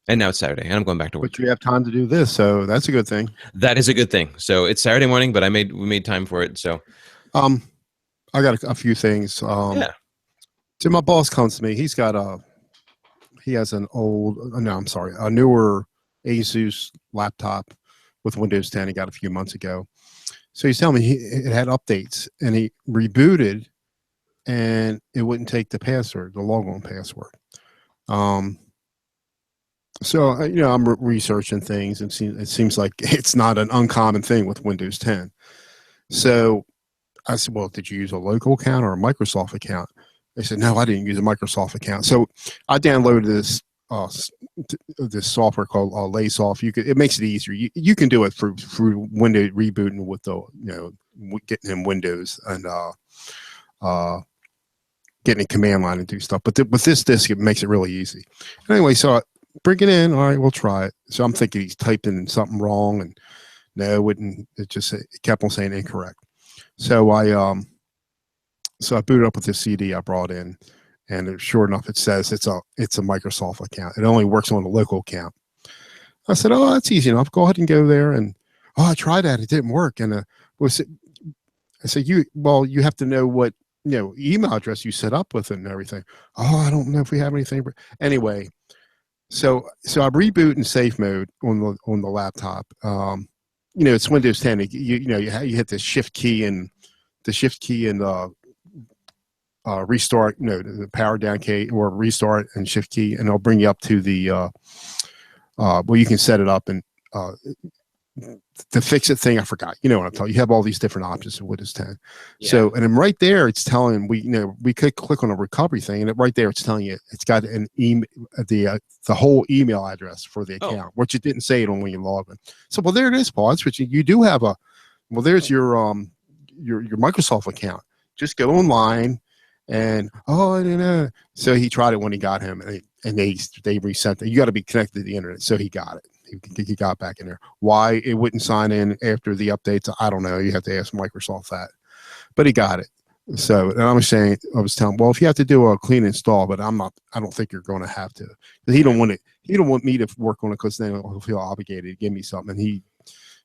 and now it's Saturday, and I'm going back to work. But you have time to do this, so that's a good thing. That is a good thing. So it's Saturday morning, but we made time for it. So, I got a few things. Yeah. So my boss comes to me. He has a newer Asus laptop with Windows 10 he got a few months ago. So he's telling me it had updates, and he rebooted, and it wouldn't take the password, the logon password. So I'm researching things, and it seems like it's not an uncommon thing with Windows 10. So I said, well, did you use a local account or a Microsoft account? They said, no, I didn't use a Microsoft account. So I downloaded this software called Laysoft. It makes it easier. You can do it through Windows rebooting with the getting in Windows and getting a command line and do stuff. But with this disk, it makes it really easy. Anyway, so I bring it in. All right, we'll try it. So I'm thinking he's typed in something wrong, and no, it wouldn't. It kept on saying incorrect. So I booted up with this CD I brought in, and sure enough, it says it's a Microsoft account. It only works on a local account. I said, oh, that's easy enough. Go ahead and go there. And I tried that. It didn't work. And I said, you have to know what email address you set up with it and everything. Oh, I don't know if we have anything. Anyway, so I reboot in safe mode on the laptop. It's Windows 10. You hit the shift key and restart, the power down key, or restart and shift key, and it'll bring you up to the you can set it up, and the fix it thing. I forgot. You know what I'm talking. You have all these different options in Windows 10. Yeah. So, and then right there, it's telling we could click on a recovery thing, and right there, it's telling you it's got an email, the whole email address for the account, which it didn't say it on when you log in. So, well, there it is, Paul. That's what you do have there's your Microsoft account. Just go online. And so he tried it when he got him, and they resent it. You got to be connected to the internet. So he got it. He got back in there. Why it wouldn't sign in after the updates, I don't know. You have to ask Microsoft that. But he got it. So, and I was telling him, well, if you have to do a clean install, but I don't think you're going to have to. He don't want me to work on it, because then he'll feel obligated to give me something. And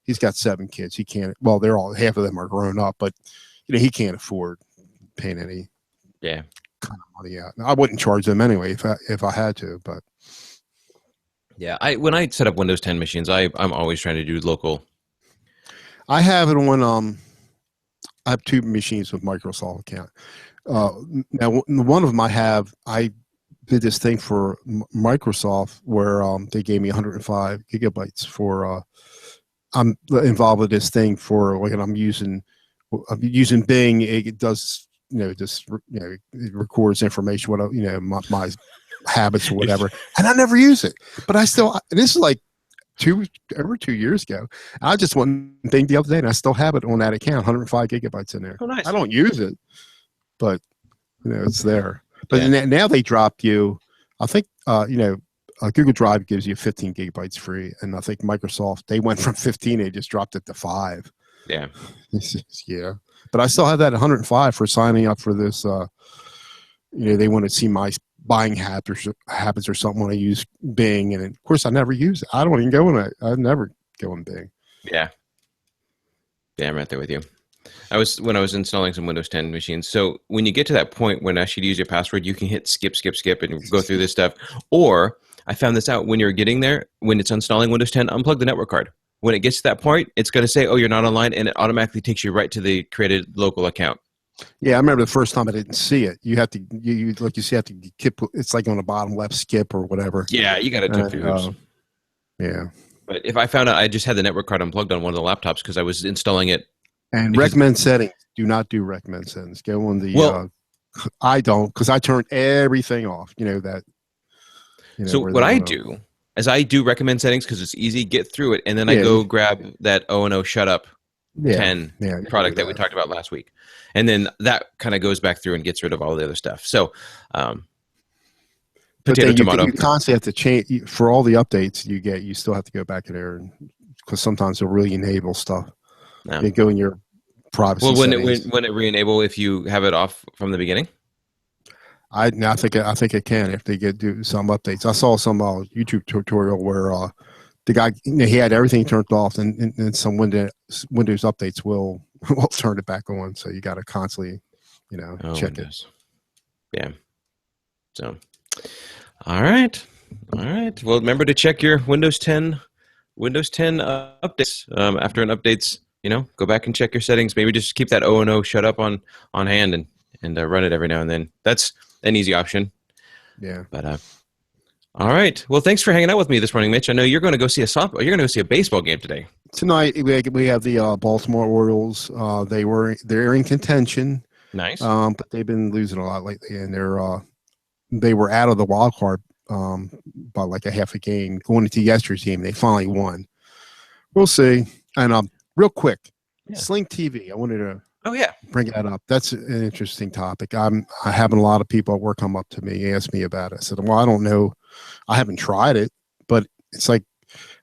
he's got 7 kids. He can't. Well, half of them are grown up, but he can't afford paying any. Yeah. Kind of money out. I wouldn't charge them anyway if I had to, but yeah, when I set up Windows 10 machines, I'm always trying to do local. I have it on I have 2 machines with Microsoft account. Now one of them I did this thing for Microsoft where they gave me 105 gigabytes for I'm involved with this thing for like, and I'm using Bing. It does, just it records information, what my habits or If, whatever, and I never use it. But I still, this is like over 2 years ago. I just went Bing the other day, and I still have it on that account, 105 gigabytes in there. oh, nice. I don't use it, but it's there. But Yeah. now they dropped you. I think Google Drive gives you 15 gigabytes free, and I think Microsoft, they went from 15, they just dropped it to 5. Yeah. Yeah, but I still have that 105 for signing up for this. They want to see my buying habits or something when I use Bing, and of course I never use it. I don't even go in it. I never go in Bing. Yeah. Yeah, I'm right there with you. When I was installing some Windows 10 machines. So when you get to that point when I should use your password, you can hit skip, and go through this stuff. Or I found this out when you're getting there, when it's installing Windows 10, unplug the network card. When it gets to that point, it's going to say, "Oh, you're not online," and it automatically takes you right to the created local account. Yeah, I remember the first time I didn't see it. You have to, like you say, have to skip. It's like on the bottom left, skip or whatever. Yeah, you got to jump through hoops. Yeah. But if I found out I just had the network card unplugged on one of the laptops because I was installing it. And recommend settings. Do not do recommend settings. Go on the. Well, I don't, because I turn everything off. So what I do is I do recommend settings because it's easy, get through it, and then I go grab that O&O Shut Up 10 product that we talked about last week. And then that kind of goes back through and gets rid of all the other stuff. So potato, tomato. You constantly have to change for all the updates you get. You still have to go back in there because sometimes they'll really enable stuff. No. You go in your privacy. Well, when settings. it re-enable if you have it off from the beginning? I think it can if they do some updates. I saw some YouTube tutorial where the guy, he had everything turned off, and some Windows updates will turn it back on. So you got to constantly, check it. Yeah. So, all right. Well, remember to check your Windows 10 updates. After an updates, go back and check your settings. Maybe just keep that O&O shut up on hand and run it every now and then. That's an easy option. Yeah. But all right. Well, thanks for hanging out with me this morning, Mitch. I know you're going to go see a baseball game today. Tonight we have the Baltimore Orioles. They're in contention. Nice. But they've been losing a lot lately, and they were out of the wild card by like a half a game going into yesterday's game. They finally won. We'll see. And real quick, Sling TV. I wanted to. Oh yeah, bring that up. That's an interesting topic. I'm having a lot of people at work come up to me, ask me about it. I said, well, I don't know. I haven't tried it, but it's like,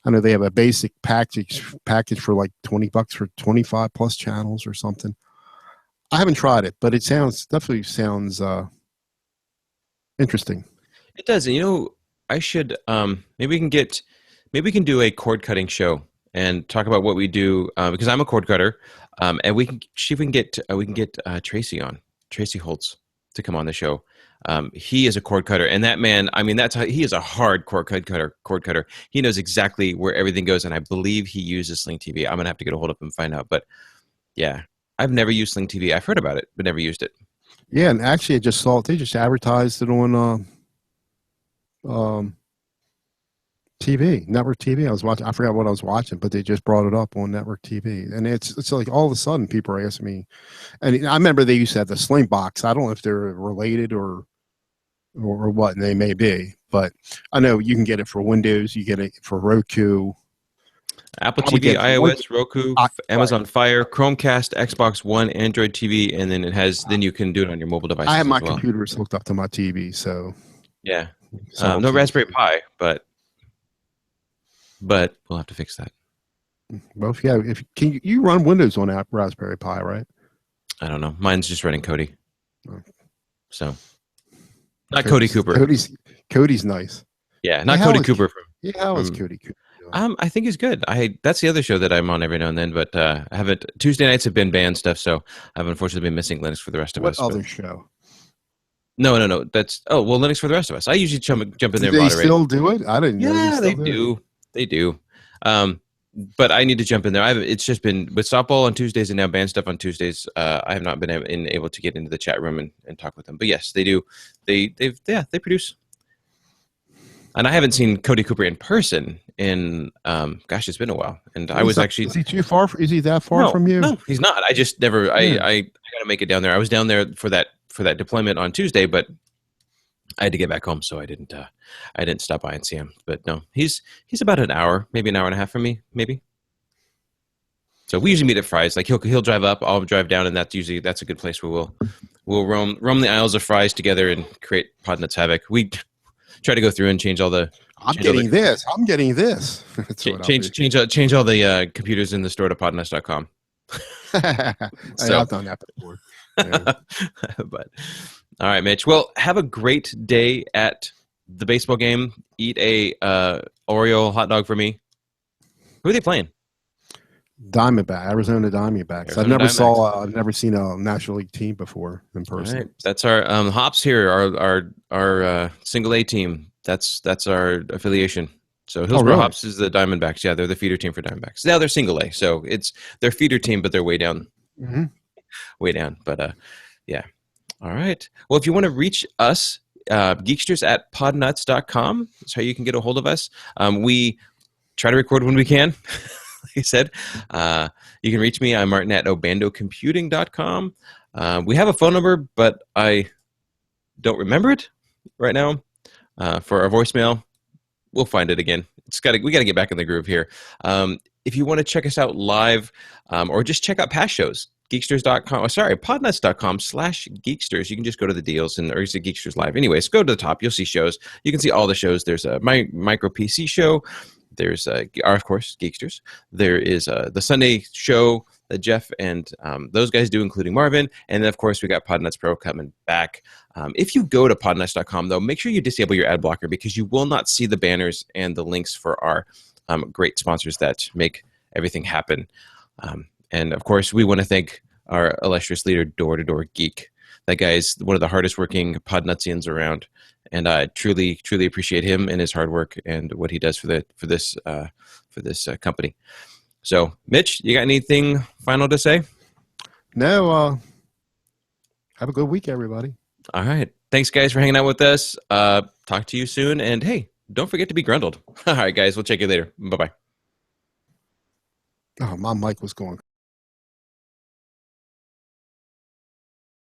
I know they have a basic package for like $20 for 25 plus channels or something. I haven't tried it, but it definitely sounds interesting. It does. And I should maybe we can do a cord cutting show and talk about what we do because I'm a cord cutter. And we can see if we can get Tracy Holtz to come on the show. He is a cord cutter, and that man, he is a hard cord cutter. He knows exactly where everything goes, and I believe he uses Sling TV. I'm gonna have to get a hold of him and find out. But yeah, I've never used Sling TV. I've heard about it, but never used it. Yeah, and actually, I just saw it. They just advertised it on TV, network TV. I was watching. I forgot what I was watching, but they just brought it up on network TV, and it's like all of a sudden people are asking me. And I remember they used to have the Sling box. I don't know if they're related or what, and they may be, but I know you can get it for Windows. You get it for Roku, Apple TV, iOS, Roku, Amazon Fire, Chromecast, Xbox One, Android TV, and then you can do it on your mobile devices. I have my computers hooked up to my TV, so yeah, no Raspberry Pi, but we'll have to fix that. Well, can you run Windows on that Raspberry Pi, right? I don't know. Mine's just running Kodi. So, not Cody's, Cody Cooper. Cody's nice. Yeah, not Cody Cooper. How is Cody Cooper doing? I think he's good. That's the other show that I'm on every now and then, but I haven't. Tuesday nights have been band stuff, so I've unfortunately been missing Linux for the rest of us. What other show? No. That's Linux for the rest of us. I usually jump in there. Do they still do it? I didn't know. Yeah, they do. They do. But I need to jump in there. It's just been with softball on Tuesdays and now band stuff on Tuesdays. I have not been able to get into the chat room and talk with them. But yes, they do. They produce. And I haven't seen Cody Cooper in person in gosh, it's been a while, and I Well, was actually is he too far? Is he that far no, from you? no, he's not. I just never. Yeah. I got to make it down there. I was down there for that deployment on Tuesday, but I had to get back home, so I didn't stop by and see him. But no, he's about an hour, maybe an hour and a half from me, maybe. So we usually meet at Fry's. Like he'll drive up, I'll drive down, and that's a good place where we'll roam the aisles of Fry's together and create Podnuts havoc. We try to go through and change all the. I'm getting this. I'm getting this. That's what Change all the computers in the store to podnuts.com. So, I've done that before. Yeah. But all right, Mitch. Well, have a great day at the baseball game. Eat a Oreo hot dog for me. Who are they playing? Arizona Diamondbacks. I've never seen a National League team before in person. Right. That's our Hops here. Our single A team. That's our affiliation. So Hillsborough Hops is the Diamondbacks. Yeah, they're the feeder team for Diamondbacks. Now they're single A, so it's their feeder team, but they're way down. Mm-hmm. Way down. But yeah. All right. Well, if you want to reach us, Geeksters at podnuts.com. That's how you can get a hold of us. We try to record when we can. Like I said, you can reach me. I'm Martin at obandocomputing.com. We have a phone number, but I don't remember it right now. For our voicemail, we'll find it again. We got to get back in the groove here. If you want to check us out live, or just check out past shows, podnuts.com/geeksters. You can just go to the deals or you see Geeksters live. Anyways, go to the top. You'll see shows. You can see all the shows. There's a micro PC show. There's, of course, Geeksters. There is the Sunday show that Jeff and those guys do, including Marvin. And then, of course, we got Podnuts Pro coming back. If you go to podnuts.com, though, make sure you disable your ad blocker because you will not see the banners and the links for our great sponsors that make everything happen. And, of course, we want to thank our illustrious leader, Door to Door Geek. That guy is one of the hardest working Podnutsians around. And I truly, truly appreciate him and his hard work and what he does for this company. So, Mitch, you got anything final to say? No. Have a good week, everybody. All right. Thanks, guys, for hanging out with us. Talk to you soon. And, hey, don't forget to be grundled. All right, guys. We'll check you later. Bye-bye. Oh, my mic was going.